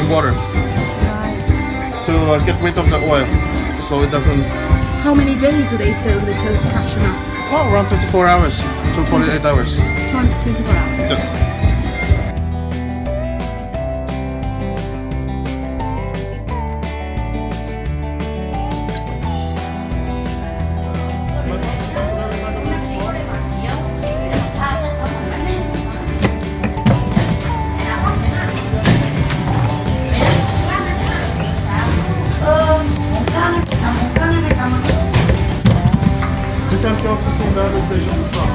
water to get rid of the oil, so it doesn't. How many days do they soak the cashew nuts? Oh, around 24 hours to 48 hours. 24 hours. Yes. You can go to some other stations as well.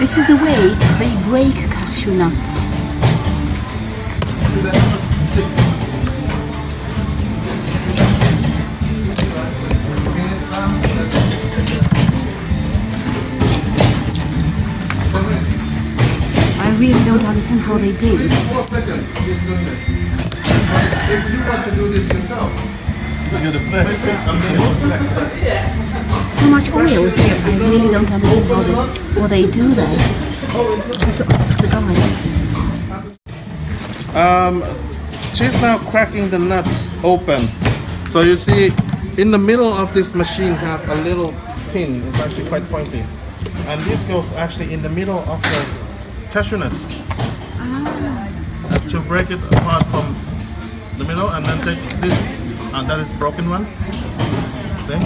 This is the way they break cashew nuts. I really don't understand how they do it. 4 seconds she's doing this. If you want to do this yourself, you got So much oil here. I really don't understand how they do that. I have to ask the guy. She's now cracking the nuts open. So you see, in the middle of this machine have a little pin. It's actually quite pointy, and this goes actually in the middle of the cashew nuts to break it apart from the middle, and then take this, and that is broken one. See?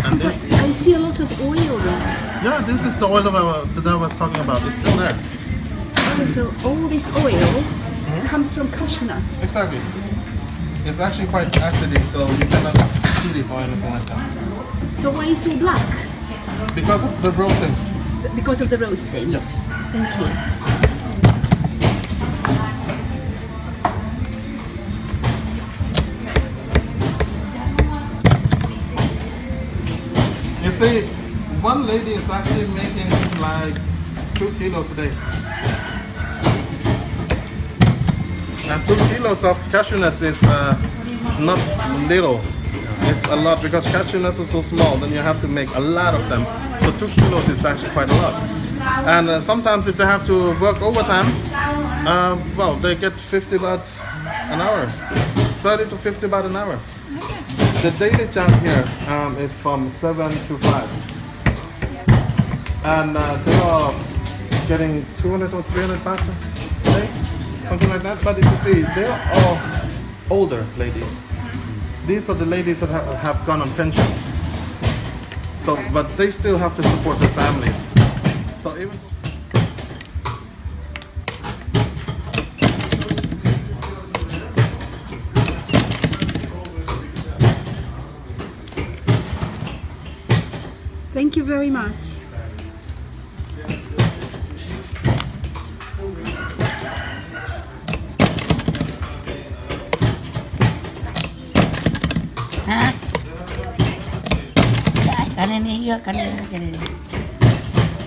And this. I see a lot of oil there. Yeah, this is the oil that I was talking about. It's still there. So all this oil comes from cashew nuts. Exactly. It's actually quite acidic, so you cannot see it or anything like that. So why is it black? Because of the roasting. Because of the roasting? Yes. Thank you. You see, one lady is actually making like 2 kilos a day. And 2 kilos of cashew nuts is not little. It's a lot because cashew nuts are so small, then you have to make a lot of them. So 2 kilos is actually quite a lot. And sometimes if they have to work overtime, well, they get 50 baht an hour. 30 to 50 baht an hour. The daily job here is from 7 to 5. And they are getting 200 or 300 baht a day, something like that. But if you see, they are all older ladies. These are the ladies that have gone on pensions. So, but they still have to support their families. So even. Thank you very much.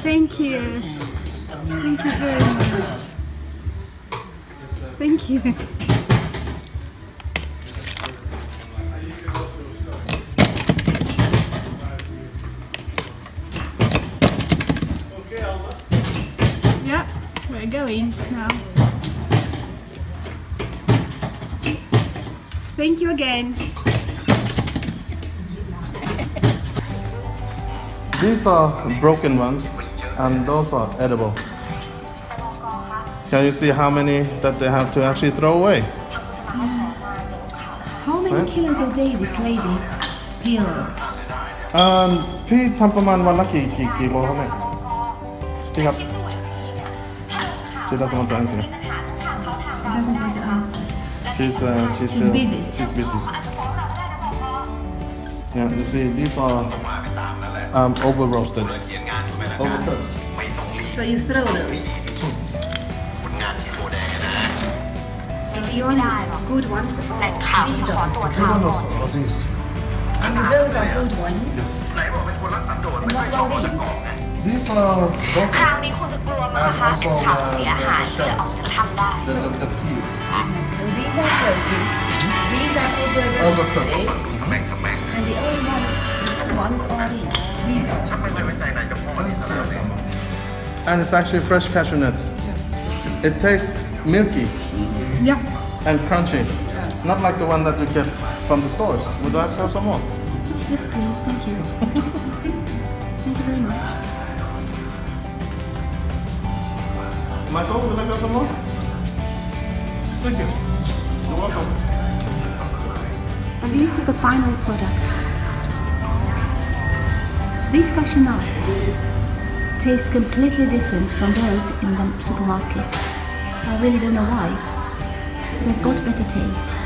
Thank you. Thank you very much. Thank you. Yeah, we're going now. Thank you again. These are broken ones, and those are edible. Can you see how many that they have to actually throw away? How many kilos a day this lady peels? พี่ทำประมาณวันละกี่โลครับเนี่ยพี่ครับ She doesn't want to answer. She doesn't want to answer. She's She's busy. She's busy. Yeah, you see, these are over roasted, overcooked. So you throw those. So the only good ones are these are. No, these. And those are good ones. Yes. And what are these? These are broken. คราวนี้คุณจะกลัวมั้ยคะถูกทำเสียหายที่จะออกจากถ้ำได้ The peas. So these are broken. These are Overcooked. overcooked. And the only ones are these are And it's actually fresh cashew nuts. It tastes milky Yeah. and crunchy. Not like the one that you get from the stores. Would you like to have some more? Yes, please. Thank you. Thank you very much. Michael, would you like to have some more? Thank you. You're welcome. And this is the final product. These cashew nuts taste completely different from those in the supermarket. I really don't know why. They've got better taste.